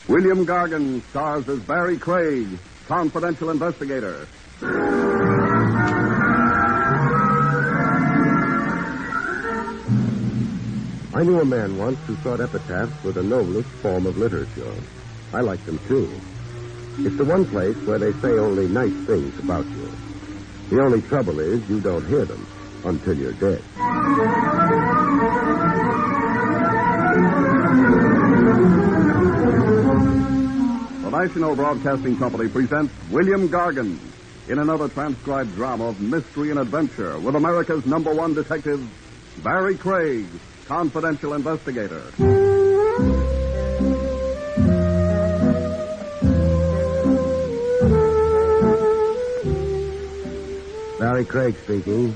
William Gargan stars as Barrie Craig, confidential investigator. I knew a man once who thought epitaphs were the noblest form of literature. I liked them, too. It's the one place where they say only nice things about you. The only trouble is you don't hear them until you're dead. The National Broadcasting Company presents William Gargan in another transcribed drama of mystery and adventure with America's #1 detective, Barrie Craig, confidential investigator. Barrie Craig speaking.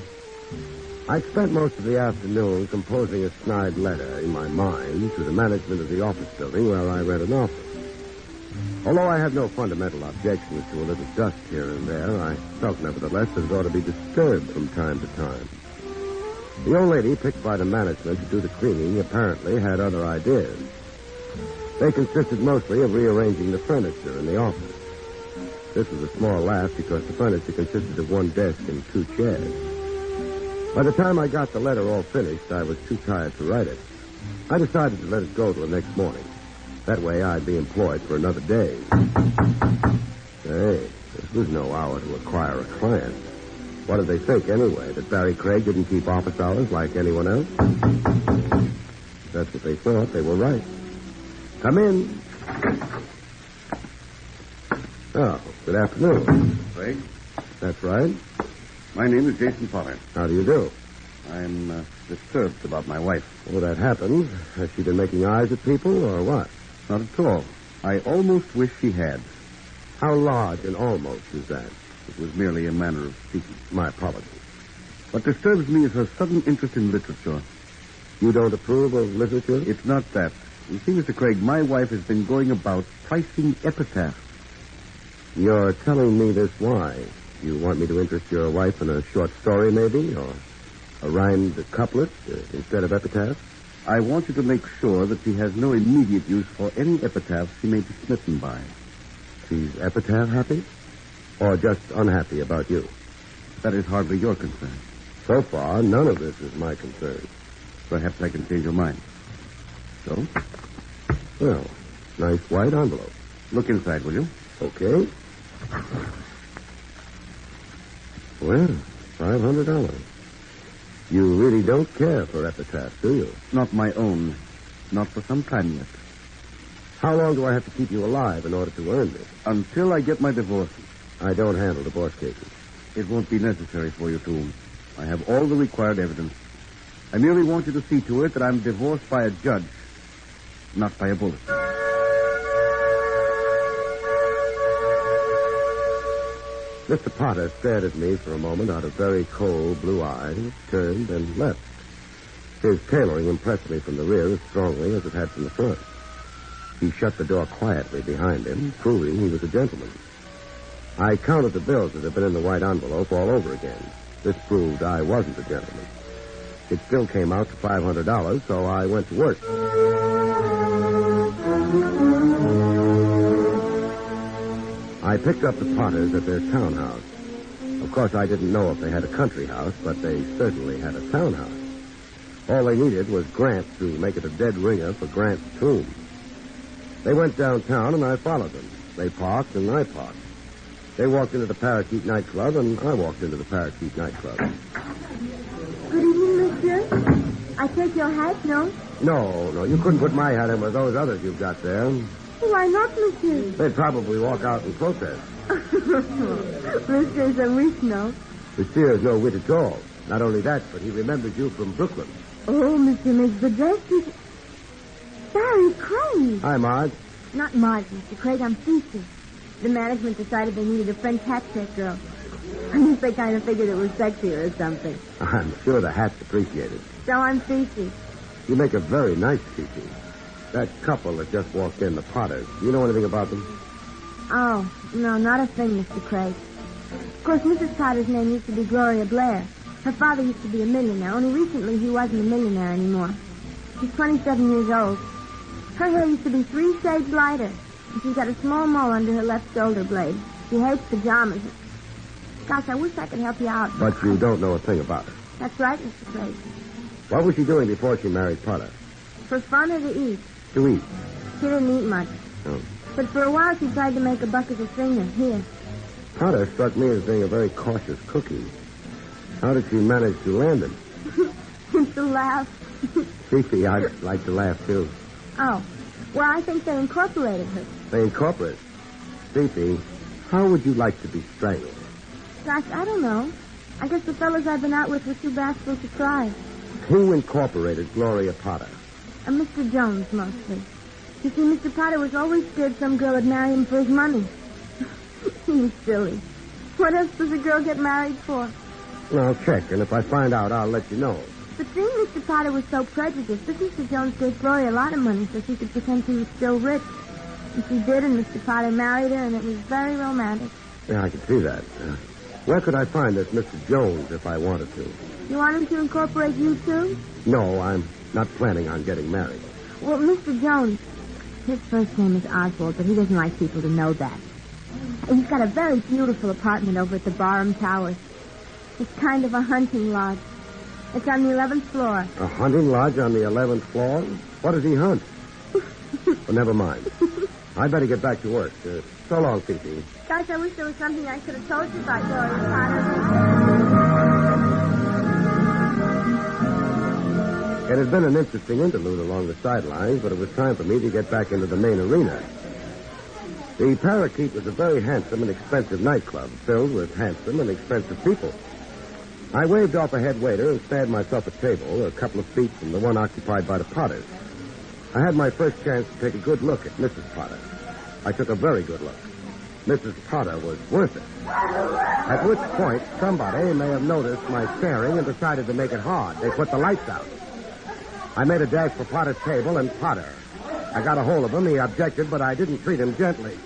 I'd spent most of the afternoon composing a snide letter in my mind to the management of the office building where I rent an office. Although I had no fundamental objections to a little dust here and there, I felt nevertheless that it ought to be disturbed from time to time. The old lady picked by the management to do the cleaning apparently had other ideas. They consisted mostly of rearranging the furniture in the office. This was a small laugh because the furniture consisted of one desk and 2 chairs. By the time I got the letter all finished, I was too tired to write it. I decided to let it go till the next morning. That way I'd be employed for another day. Hey, this was no hour to acquire a client. What did they think, anyway? That Barrie Craig didn't keep office hours like anyone else? If that's what they thought, they were right. Come in. Oh, good afternoon. Craig? That's right. My name is Jason Potter. How do you do? I'm disturbed about my wife. Well, that happens. Has she been making eyes at people, or what? Not at all. I almost wish she had. How large an almost is that? It was merely a manner of speaking. My apologies. What disturbs me is her sudden interest in literature. You don't approve of literature? It's not that. You see, Mr. Craig, my wife has been going about pricing epitaphs. You're telling me this why? You want me to interest your wife in a short story, maybe? Or a rhymed couplet instead of epitaphs? I want you to make sure that she has no immediate use for any epitaph she may be smitten by. She's epitaph happy? Or just unhappy about you? That is hardly your concern. So far, none of this is my concern. Perhaps I can change your mind. So? Well, nice white envelope. Look inside, will you? Okay. Well, $500. You really don't care for epitaphs, do you? Not my own. Not for some time yet. How long do I have to keep you alive in order to earn this? Until I get my divorce. I don't handle divorce cases. It won't be necessary for you to. I have all the required evidence. I merely want you to see to it that I'm divorced by a judge, not by a bullet. Mr. Potter stared at me for a moment out of very cold blue eyes, turned, and left. His tailoring impressed me from the rear as strongly as it had from the front. He shut the door quietly behind him, proving he was a gentleman. I counted the bills that had been in the white envelope all over again. This proved I wasn't a gentleman. It still came out to $500, so I went to work. I picked up the Potters at their townhouse. Of course, I didn't know if they had a country house, but they certainly had a townhouse. All they needed was Grant to make it a dead ringer for Grant's tomb. They went downtown, and I followed them. They parked, and I parked. They walked into the Parakeet nightclub, and I walked into the Parakeet nightclub. Good evening, monsieur. I take your hat, no? No, you couldn't put my hat in with those others you've got there. Why not, monsieur? They'd probably walk out and protest. Monsieur's a wit, no? Monsieur's no wit at all. Not only that, but he remembers you from Brooklyn. Oh, monsieur makes the dress. Barrie Craig. Hi, Marge. Not Marge, Mr. Craig. I'm Cece. The management decided they needed a French hat check girl. I guess they kind of figured it was sexier or something. I'm sure the hat's appreciated. So I'm Cece. You make a very nice Cece. That couple that just walked in, the Potters, do you know anything about them? Oh, no, not a thing, Mr. Craig. Of course, Mrs. Potter's name used to be Gloria Blair. Her father used to be a millionaire, only recently he wasn't a millionaire anymore. She's 27 years old. Her hair used to be 3 shades lighter. And she's got a small mole under her left shoulder blade. She hates pajamas. Gosh, I wish I could help you out. But you don't know a thing about her. That's right, Mr. Craig. What was she doing before she married Potter? For fun or to eat? To eat. She didn't eat much. Oh. But for a while she tried to make a buck as a singer. Here. Potter struck me as being a very cautious cookie. How did she manage to land him? It's a laugh. Fifi, I'd like to laugh, too. Oh. Well, I think they incorporated her. They incorporated? Fifi, how would you like to be strangled? Gosh, I don't know. I guess the fellas I've been out with were too bashful to try. Who incorporated Gloria Potter? Mr. Jones, mostly. You see, Mr. Potter was always scared some girl would marry him for his money. He's silly. What else does a girl get married for? Well, I'll check, and if I find out, I'll let you know. But seeing Mr. Potter was so prejudiced, this Mr. Jones gave Gloria a lot of money so she could pretend she was still rich. And she did, and Mr. Potter married her, and it was very romantic. Yeah, I can see that. Where could I find this Mr. Jones if I wanted to? You want him to incorporate you, too? No, I'm not planning on getting married. Well, Mr. Jones, his first name is Oswald, but he doesn't like people to know that. And he's got a very beautiful apartment over at the Barham Towers. It's kind of a hunting lodge. It's on the 11th floor. A hunting lodge on the 11th floor? What does he hunt? Well, never mind. I'd better get back to work. So long, Fifi. Gosh, I wish there was something I could have told you about Gloria Potter. It had been an interesting interlude along the sidelines, but it was time for me to get back into the main arena. The Parakeet was a very handsome and expensive nightclub filled with handsome and expensive people. I waved off a head waiter and stabbed myself a table a couple of feet from the one occupied by the Potters. I had my first chance to take a good look at Mrs. Potter. I took a very good look. Mrs. Potter was worth it. At which point, somebody may have noticed my staring and decided to make it hard. They put the lights out. I made a dash for Potter's table and Potter. I got a hold of him. He objected, but I didn't treat him gently.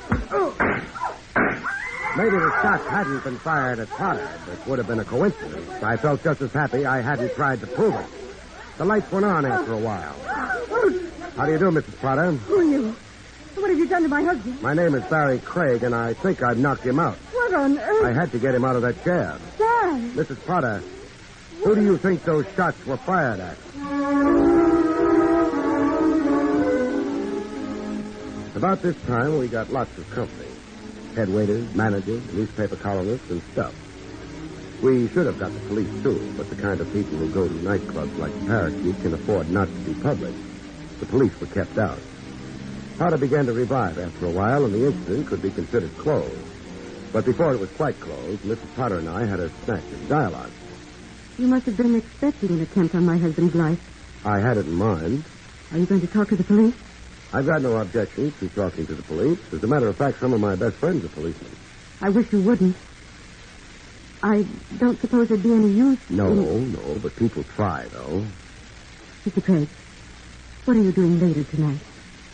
Maybe the shot hadn't been fired at Potter. It would have been a coincidence. I felt just as happy I hadn't tried to prove it. The lights went on after a while. How do you do, Mrs. Potter? Who are you? What have you done to my husband? My name is Barrie Craig, and I think I've knocked him out. What on earth? I had to get him out of that chair. Dad! Mrs. Potter, who do you think those shots were fired at? About this time, we got lots of company. Head waiters, managers, newspaper columnists, and stuff. We should have got the police, too, but the kind of people who go to nightclubs like the Parakeet can afford not to be public. The police were kept out. Potter began to revive after a while, and the incident could be considered closed. But before it was quite closed, Mrs. Potter and I had a snatch of dialogue. You must have been expecting an attempt on my husband's life. I had it in mind. Are you going to talk to the police? I've got no objections to talking to the police. As a matter of fact, some of my best friends are policemen. I wish you wouldn't. I don't suppose there'd be any use. No, but people try, though. Mr. Craig, what are you doing later tonight?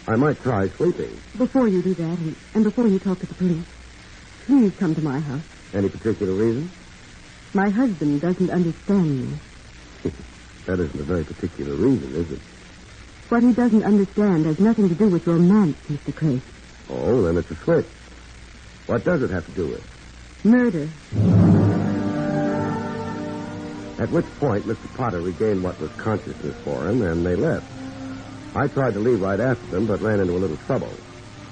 I might try sleeping. Before you do that, and before you talk to the police, please come to my house. Any particular reason? My husband doesn't understand me. That isn't a very particular reason, is it? What he doesn't understand has nothing to do with romance, Mr. Craig. Oh, then it's a switch. What does it have to do with? Murder. At which point, Mr. Potter regained what was consciousness for him, and they left. I tried to leave right after them, but ran into a little trouble.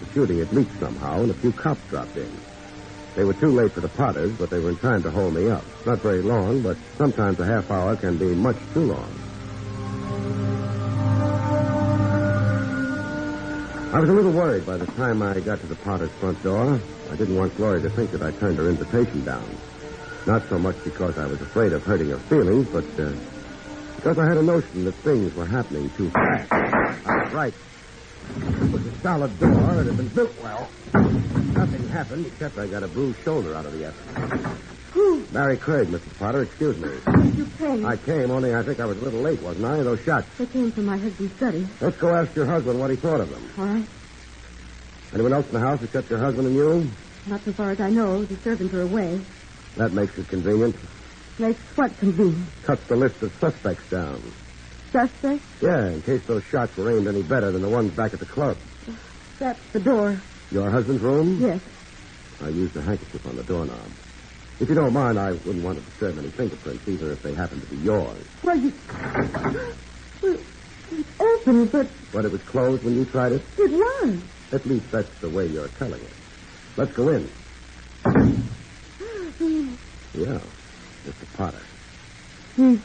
The shooting had leaked somehow, and a few cops dropped in. They were too late for the Potters, but they were in time to hold me up. Not very long, but sometimes a half hour can be much too long. I was a little worried by the time I got to the Potters' front door. I didn't want Gloria to think that I turned her invitation down. Not so much because I was afraid of hurting her feelings, but because I had a notion that things were happening too fast. I was right. It was a solid door. It had been built well. Nothing happened except I got a bruised shoulder out of the effort. Who? Barrie Craig, Mrs. Potter. Excuse me. You came. I came, only I think I was a little late, wasn't I? Those shots. They came from my husband's study. Let's go ask your husband what he thought of them. All right. Anyone else in the house except your husband and you? Not so far as I know. The servants are away. That makes it convenient. Makes what convenient? Cuts the list of suspects down. Suspects? Yeah, in case those shots were aimed any better than the ones back at the club. That's the door. Your husband's room? Yes. I used a handkerchief on the doorknob. If you don't mind, I wouldn't want to disturb any fingerprints, even if they happen to be yours. Well, it's open, but But it was closed when you tried it? it was. At least that's the way you're telling it. Let's go in. Yeah, Mr. Potter. He's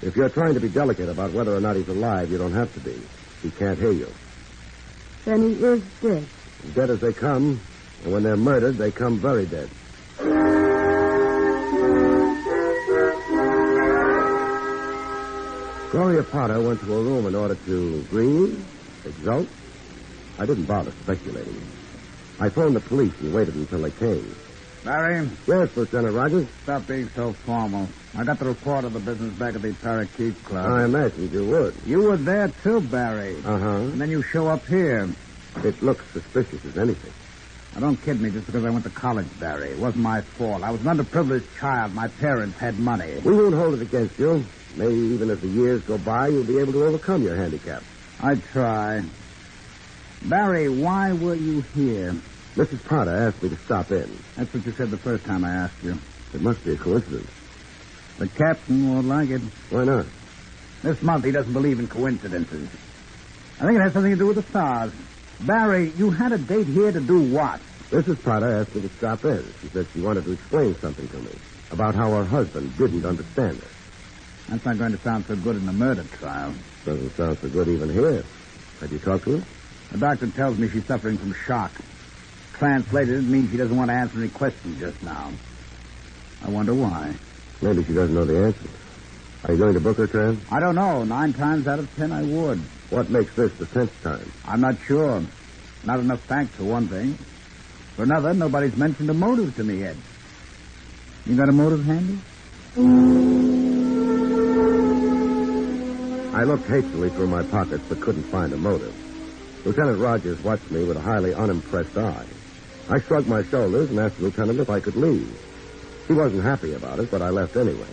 If you're trying to be delicate about whether or not he's alive, you don't have to be. He can't hear you. Then he is dead. As dead as they come, and when they're murdered, they come very dead. Gloria Potter went to her room in order to grieve, exult. I didn't bother speculating. I phoned the police and waited until they came. Barry, Yes, Lieutenant Rogers? stop being so formal. I got the report of the business back at the Parakeet Club. I imagined you would. You were there too, Barry. Uh-huh. And then you show up here. It looks suspicious as anything. Now, don't kid me just because I went to college, Barry. It wasn't my fault. I was an underprivileged child. My parents had money. We won't hold it against you. Maybe even as the years go by, you'll be able to overcome your handicap. I'd try. Barry, why were you here? Mrs. Potter asked me to stop in. That's what you said the first time I asked you. It must be a coincidence. The captain won't like it. Why not? This month he doesn't believe in coincidences. I think it has something to do with the stars. Barry, you had a date here to do what? Mrs. Potter asked me to stop in. She said she wanted to explain something to me about how her husband didn't understand her. That's not going to sound so good in a murder trial. Doesn't sound so good even here. Had you talked to her? The doctor tells me she's suffering from shock. Translated, it means she doesn't want to answer any questions just now. I wonder why. Maybe she doesn't know the answer. Are you going to book her, Tran? I don't know. 9 times out of 10 I would. What makes this the 10th time? I'm not sure. Not enough facts, for one thing. For another, nobody's mentioned a motive to me yet. You got a motive handy? I looked hastily through my pockets but couldn't find a motive. Lieutenant Rogers watched me with a highly unimpressed eye. I shrugged my shoulders and asked the lieutenant if I could leave. He wasn't happy about it, but I left anyway.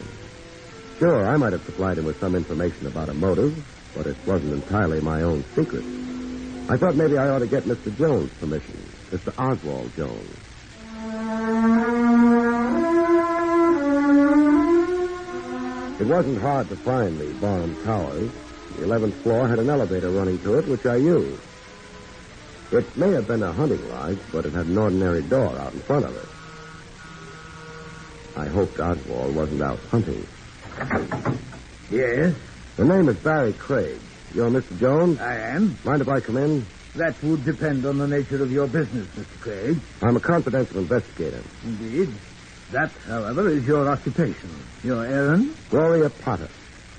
Sure, I might have supplied him with some information about a motive, but it wasn't entirely my own secret. I thought maybe I ought to get Mr. Jones' permission, Mr. Oswald Jones. It wasn't hard to find the Barham Towers. The 11th floor had an elevator running to it, which I used. It may have been a hunting lodge, but it had an ordinary door out in front of it. I hoped Oswald wasn't out hunting. Yes, The name is Barrie Craig. You're Mr. Jones? I am. Mind if I come in? That would depend on the nature of your business, Mr. Craig. I'm a confidential investigator. Indeed. That, however, is your occupation. Your errand? Gloria Potter.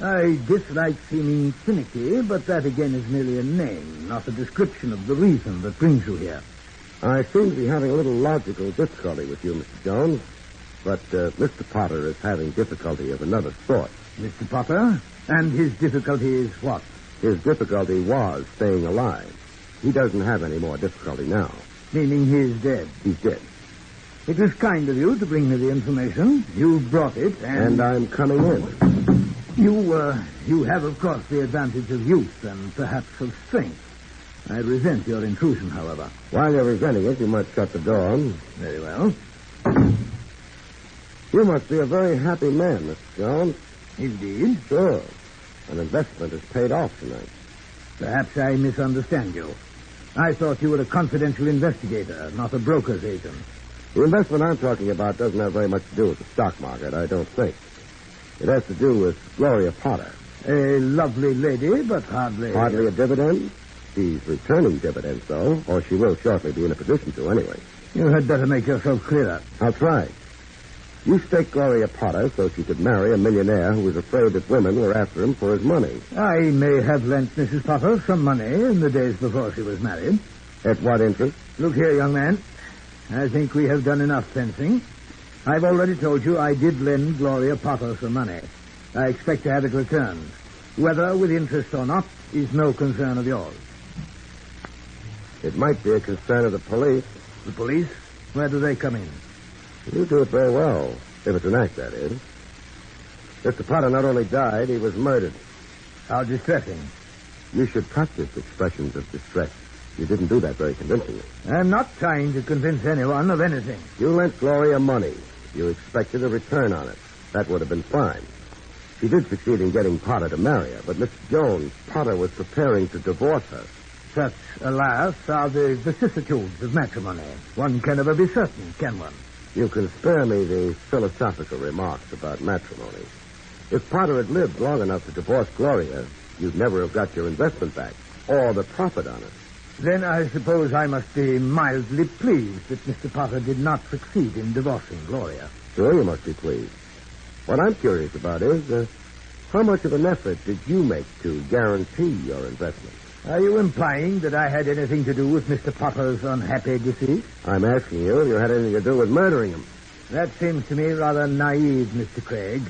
I dislike seeming finicky, but that again is merely a name, not a description of the reason that brings you here. I seem to be having a little logical difficulty with you, Mr. Jones. But Mr. Potter is having difficulty of another sort. Mr. Potter? And his difficulty is what? His difficulty was staying alive. He doesn't have any more difficulty now. Meaning he is dead. He's dead. It was kind of you to bring me the information. You brought it, And I'm coming in. You have, of course, the advantage of youth and perhaps of strength. I resent your intrusion, however. While you're resenting it, you might shut the door. Very well. You must be a very happy man, Mr. Jones. Indeed. Sure. An investment has paid off tonight. Perhaps I misunderstand you. I thought you were a confidential investigator, not a broker's agent. The investment I'm talking about doesn't have very much to do with the stock market, I don't think. It has to do with Gloria Potter. A lovely lady, but hardly... Hardly a dividend? She's returning dividends, though, or she will shortly be in a position to anyway. You had better make yourself clearer. I'll try. You staked Gloria Potter so she could marry a millionaire who was afraid that women were after him for his money. I may have lent Mrs. Potter some money in the days before she was married. At what interest? Look here, young man. I think we have done enough fencing. I've already told you I did lend Gloria Potter some money. I expect to have it returned. Whether with interest or not is no concern of yours. It might be a concern of the police. The police? Where do they come in? You do it very well, if it's an act, that is. Mr. Potter not only died, he was murdered. How distressing. You should practice expressions of distress. You didn't do that very convincingly. I'm not trying to convince anyone of anything. You lent Gloria money. You expected a return on it. That would have been fine. She did succeed in getting Potter to marry her, but Mr. Jones, Potter was preparing to divorce her. Such, alas, are the vicissitudes of matrimony. One can never be certain, can one? You can spare me the philosophical remarks about matrimony. If Potter had lived long enough to divorce Gloria, you'd never have got your investment back, or the profit on it. Then I suppose I must be mildly pleased that Mr. Potter did not succeed in divorcing Gloria. Sure, you must be pleased. What I'm curious about is, how much of an effort did you make to guarantee your investment? Are you implying that I had anything to do with Mr. Potter's unhappy decease? I'm asking you if you had anything to do with murdering him. That seems to me rather naive, Mr. Craig.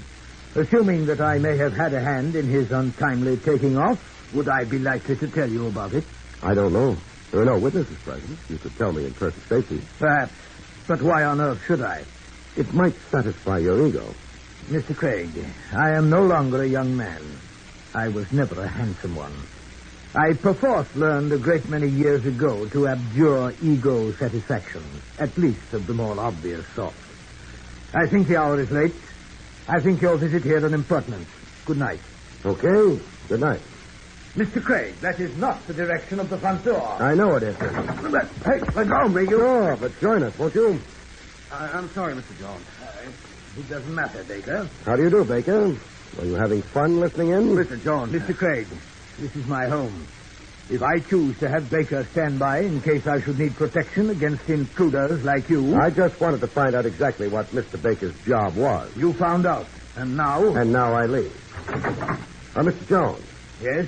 Assuming that I may have had a hand in his untimely taking off, would I be likely to tell you about it? I don't know. There are no witnesses present. You could tell me in perfect safety. Perhaps. But why on earth should I? It might satisfy your ego. Mr. Craig, I am no longer a young man. I was never a handsome one. I perforce learned a great many years ago to abjure ego satisfactions, at least of the more obvious sort. I think the hour is late. I think your visit here an impertinence. Good night. Okay. Good night. Mr. Craig, that is not the direction of the front door. I know it isn't. Hey, let go, me. Sure, but join us, won't you? I'm sorry, Mr. Jones. It doesn't matter, Baker. How do you do, Baker? Are you having fun listening in? Mr. Jones. Mr. Craig, this is my home. If I choose to have Baker stand by in case I should need protection against intruders like you... I just wanted to find out exactly what Mr. Baker's job was. You found out. And now... And now I leave. Mr. Jones. Yes?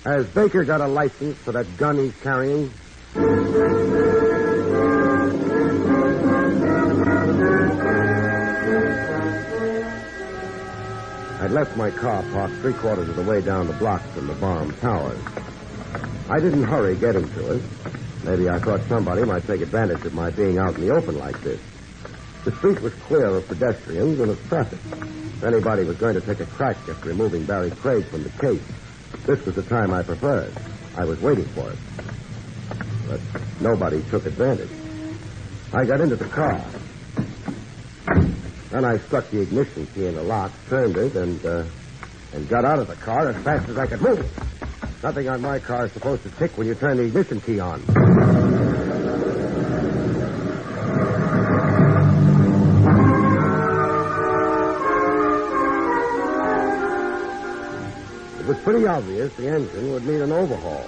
Has Baker got a license for that gun he's carrying? I'd left my car parked 3/4 of the way down the block from the Barham Towers. I didn't hurry getting to it. Maybe I thought somebody might take advantage of my being out in the open like this. The street was clear of pedestrians and of traffic. If anybody was going to take a crack at removing Barrie Craig from the case, this was the time I preferred. I was waiting for it. But nobody took advantage. I got into the car. Then I stuck the ignition key in the lock, turned it, and got out of the car as fast as I could move. Nothing on my car is supposed to tick when you turn the ignition key on. It was pretty obvious the engine would need an overhaul.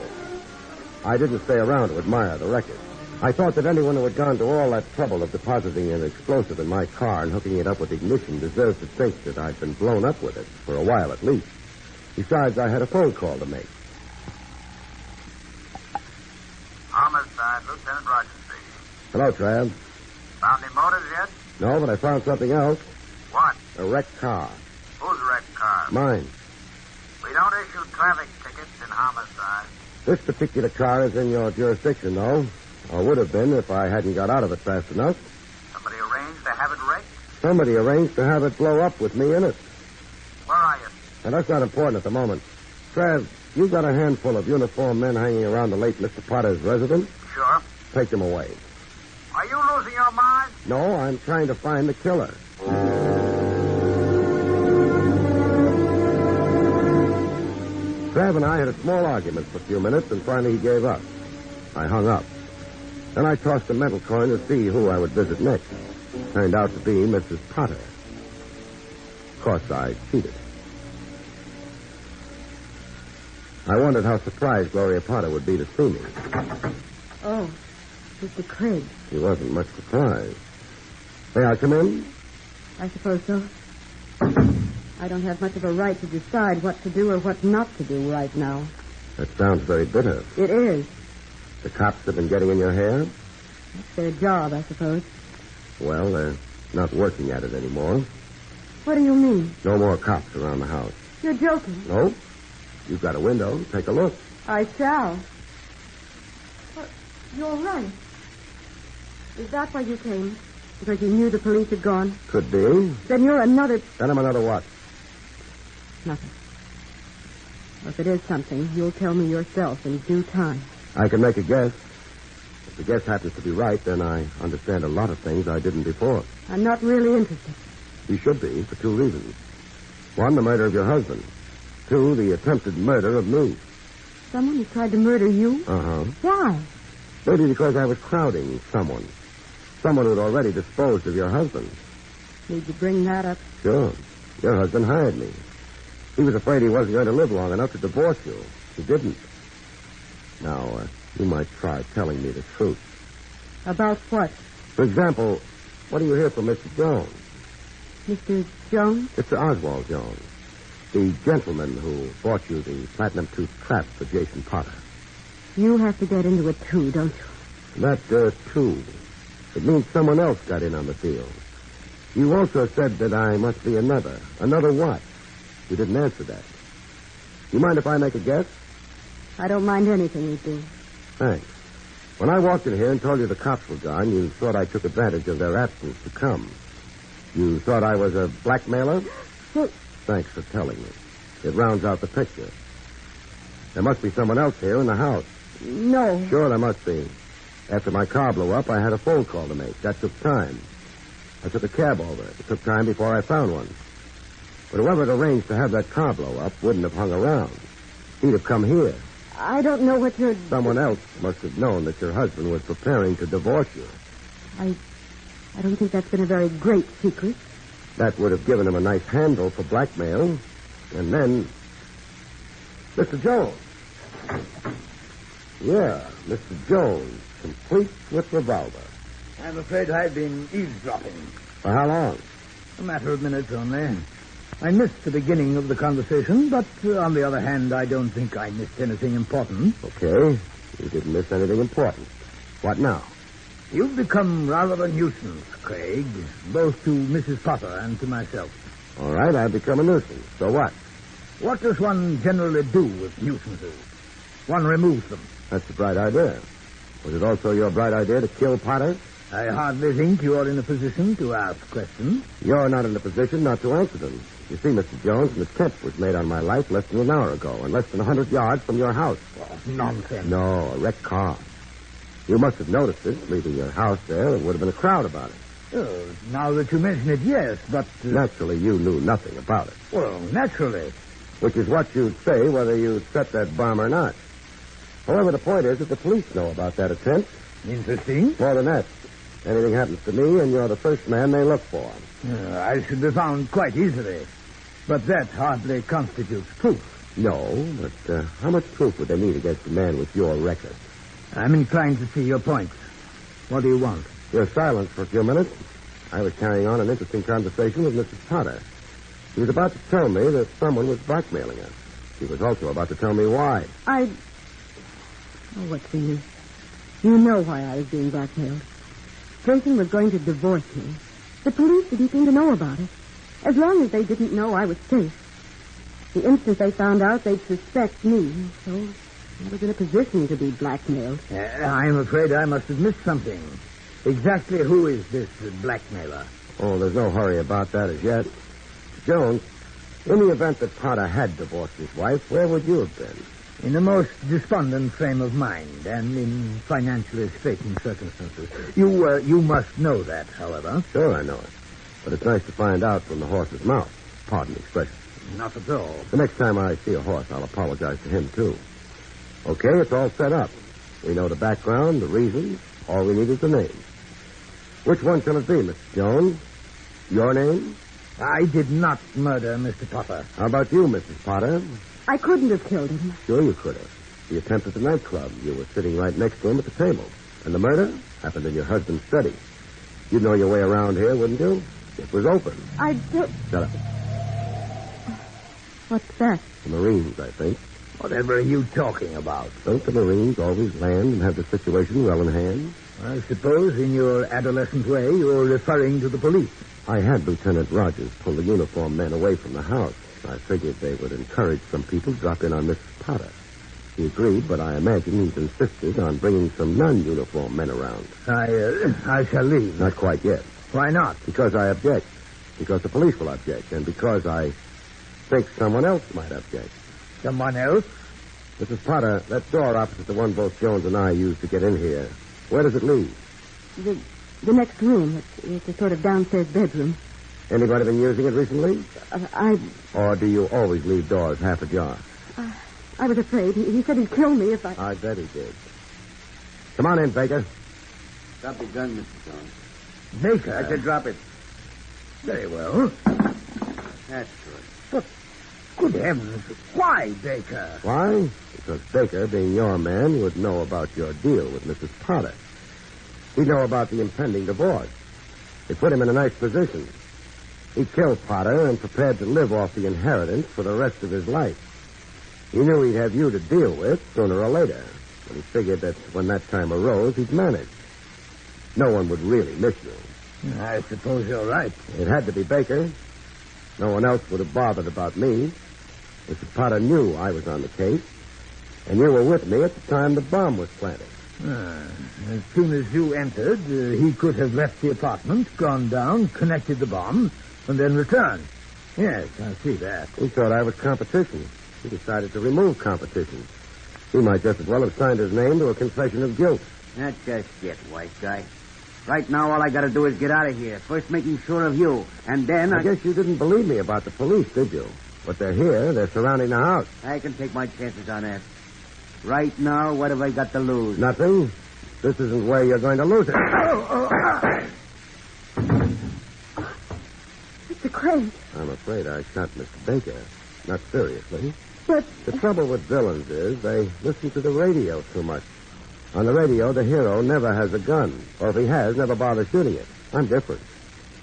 I didn't stay around to admire the wreckage. I thought that anyone who had gone to all that trouble of depositing an explosive in my car and hooking it up with ignition deserved to think that I'd been blown up with it, for a while at least. Besides, I had a phone call to make. Homicide, Lieutenant Rogers speaking. Hello, Trav. Found any motives yet? No, but I found something else. What? A wrecked car. Whose wrecked car? Mine. We don't issue traffic tickets in homicide. This particular car is in your jurisdiction, though. Or would have been if I hadn't got out of it fast enough. Somebody arranged to have it wrecked? Somebody arranged to have it blow up with me in it. Where are you? Now, that's not important at the moment. Trav, you've got a handful of uniformed men hanging around the late Mr. Potter's residence. Sure. Take them away. Are you losing your mind? No, I'm trying to find the killer. Trav and I had a small argument for a few minutes, and finally he gave up. I hung up. Then I tossed a mental coin to see who I would visit next. Turned out to be Mrs. Potter. Of course, I cheated. I wondered how surprised Gloria Potter would be to see me. Oh, Mr. Craig. She wasn't much surprised. May I come in? I suppose so. I don't have much of a right to decide what to do or what not to do right now. That sounds very bitter. It is. The cops have been getting in your hair? That's their job, I suppose. Well, they're not working at it anymore. What do you mean? No more cops around the house. You're joking. No? You've got a window. Take a look. I shall. But you're right. Is that why you came? Because you knew the police had gone? Could be. Then you're another... Then I'm another what? Nothing. Well, if it is something, you'll tell me yourself in due time. I can make a guess. If the guess happens to be right, then I understand a lot of things I didn't before. I'm not really interested. You should be, for two reasons. One, the murder of your husband. Two, the attempted murder of me. Someone who tried to murder you? Uh-huh. Why? Maybe because I was crowding someone. Someone who'd already disposed of your husband. Need you bring that up? Sure. Your husband hired me. He was afraid he wasn't going to live long enough to divorce you. He didn't. Now, you might try telling me the truth. About what? For example, what do you hear from Mr. Jones? Mr. Jones? Mr. Oswald Jones. The gentleman who bought you the platinum-tooth trap for Jason Potter. You have to get into it, too, don't you? Not, too. It means someone else got in on the deal. You also said that I must be another. Another what? You didn't answer that. You mind if I make a guess? I don't mind anything you do. Thanks. When I walked in here and told you the cops were gone, you thought I took advantage of their absence to come. You thought I was a blackmailer? Well, thanks for telling me. It rounds out the picture. There must be someone else here in the house. no. Sure, there must be. After my car blew up, I had a phone call to make. That took time. I took a cab over. It took time before I found one. But whoever had arranged to have that car blow up wouldn't have hung around. He'd have come here. I don't know what you're... Someone else must have known that your husband was preparing to divorce you. I don't think that's been a very great secret. That would have given him a nice handle for blackmail. And then... Mr. Jones. Yeah, Mr. Jones, complete with revolver. I'm afraid I've been eavesdropping. For how long? A matter of minutes only. I missed the beginning of the conversation, but on the other hand, I don't think I missed anything important. Okay. You didn't miss anything important. What now? You've become rather a nuisance, Craig, both to Mrs. Potter and to myself. All right, I've become a nuisance. So what? What does one generally do with nuisances? One removes them. That's a bright idea. Was it also your bright idea to kill Potter? I hardly think you are in a position to ask questions. You're not in a position not to answer them. You see, Mr. Jones, an attempt was made on my life less than an hour ago, and less than 100 yards from your house. Oh, nonsense. No, a wrecked car. You must have noticed it, leaving your house there. There would have been a crowd about it. Oh, now that you mention it, yes, but... Naturally, you knew nothing about it. Well, naturally. Which is what you'd say whether you'd set that bomb or not. However, the point is that the police know about that attempt. Interesting. More than that. Anything happens to me, and you're the first man they look for. I should be found quite easily. But that hardly constitutes proof. No, but how much proof would they need against a man with your record? I'm inclined to see your point. What do you want? You're silent for a few minutes. I was carrying on an interesting conversation with Mrs. Potter. She was about to tell me that someone was blackmailing her. She was also about to tell me why. Oh, what's the use? You know why I was being blackmailed. Jason was going to divorce me. The police didn't seem to know about it. As long as they didn't know, I was safe. The instant they found out, they'd suspect me. So I was in a position to be blackmailed. I'm afraid I must have missed something. Exactly who is this blackmailer? Oh, there's no hurry about that as yet. Jones, in the event that Potter had divorced his wife, where would you have been? In the most despondent frame of mind and in financially straitened circumstances. You must know that, however. Sure, I know it. But it's nice to find out from the horse's mouth. Pardon the expression. Not at all. The next time I see a horse, I'll apologize to him, too. Okay, it's all set up. We know the background, the reasons. All we need is the name. Which one shall it be, Mr. Jones? Your name? I did not murder Mr. Potter. How about you, Mrs. Potter? I couldn't have killed him. Sure you could have. The attempt at the nightclub. You were sitting right next to him at the table. And the murder happened in your husband's study. You'd know your way around here, wouldn't you? It was open. I do... Shut up. What's that? The Marines, I think. Whatever are you talking about? Don't the Marines always land and have the situation well in hand? I suppose in your adolescent way you're referring to the police. I had Lieutenant Rogers pull the uniformed men away from the house. I figured they would encourage some people to drop in on Mrs. Potter. He agreed, but I imagine he's insisted on bringing some non-uniformed men around. I shall leave. Not quite yet. Why not? Because I object. Because the police will object. And because I think someone else might object. Someone else? Mrs. Potter, that door opposite the one both Jones and I used to get in here, where does it lead? The next room. It's a sort of downstairs bedroom. Anybody been using it recently? Or do you always leave doors half ajar? I was afraid. He said he'd kill me if I... I bet he did. Come on in, Baker. Drop your gun, Mr. Jones. Baker? I said drop it. Very well. That's good. But, good heavens, why, Baker? Why? Because Baker, being your man, would know about your deal with Mrs. Potter. He'd know about the impending divorce. It put him in a nice position. He killed Potter and prepared to live off the inheritance for the rest of his life. He knew he'd have you to deal with sooner or later, but he figured that when that time arose, he'd manage. No one would really miss you. I suppose you're right. It had to be Baker. No one else would have bothered about me. Mrs. Potter knew I was on the case, and you were with me at the time the bomb was planted. As soon as you entered, he could have left the apartment, gone down, connected the bomb, and then returned. Yes, I see that. He thought I was competition. He decided to remove competition. He might just as well have signed his name to a confession of guilt. That's just it, white guy. Right now, all I got to do is get out of here. First making sure of you, and then I guess you didn't believe me about the police, did you? But they're here. They're surrounding the house. I can take my chances on that. Right now, what have I got to lose? Nothing. This isn't where you're going to lose it. Mr. Craig. I'm afraid I shot Mr. Baker. Not seriously. But... The trouble with villains is they listen to the radio too much. On the radio, the hero never has a gun. Or if he has, never bothers shooting it. I'm different.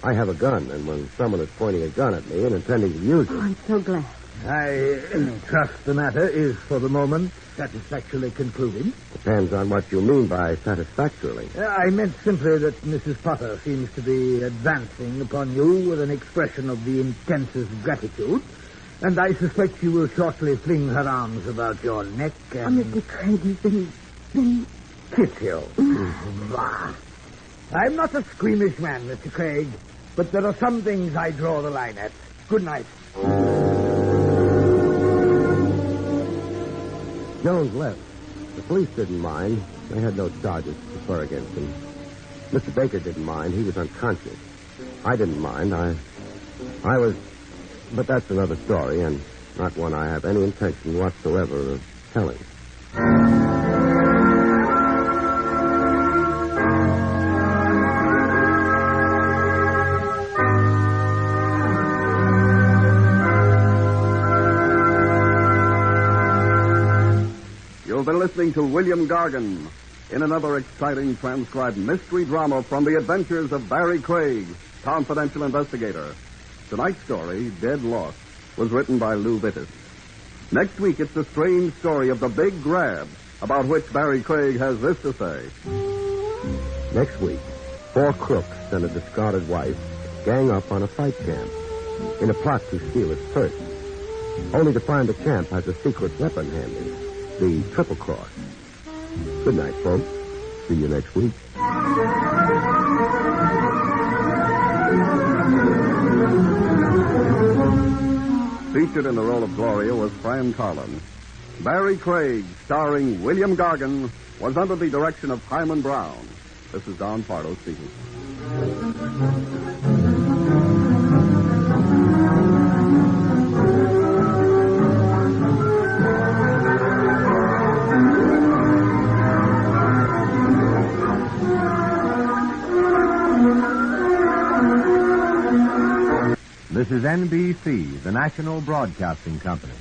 I have a gun, and when someone is pointing a gun at me and intending to use it... Oh, I'm so glad. I trust the matter is, for the moment, satisfactorily concluded. Depends on what you mean by satisfactorily. I meant simply that Mrs. Potter seems to be advancing upon you with an expression of the intensest gratitude, and I suspect she will shortly fling her arms about your neck and... Oh, Mr. Craig, you've been... kiss you. Bah. I'm not a squeamish man, Mr. Craig, but there are some things I draw the line at. Good night. Jones left. The police didn't mind. They had no charges to prefer against him. Mr. Baker didn't mind. He was unconscious. I didn't mind. I was... But that's another story, and not one I have any intention whatsoever of telling. You've been listening to William Gargan in another exciting transcribed mystery drama from the adventures of Barrie Craig, confidential investigator. Tonight's story, Dead Lost, was written by Lou Vittis. Next week, it's the strange story of the Big Grab, about which Barrie Craig has this to say. Next week, 4 crooks and a discarded wife gang up on a fight camp in a plot to steal its purse, only to find the camp has a secret weapon handy. The Triple Cross. Good night, folks. See you next week. Featured in the role of Gloria was Fran Carlin. Barrie Craig, starring William Gargan, was under the direction of Hyman Brown. This is Don Pardo speaking. This is NBC, the National Broadcasting Company.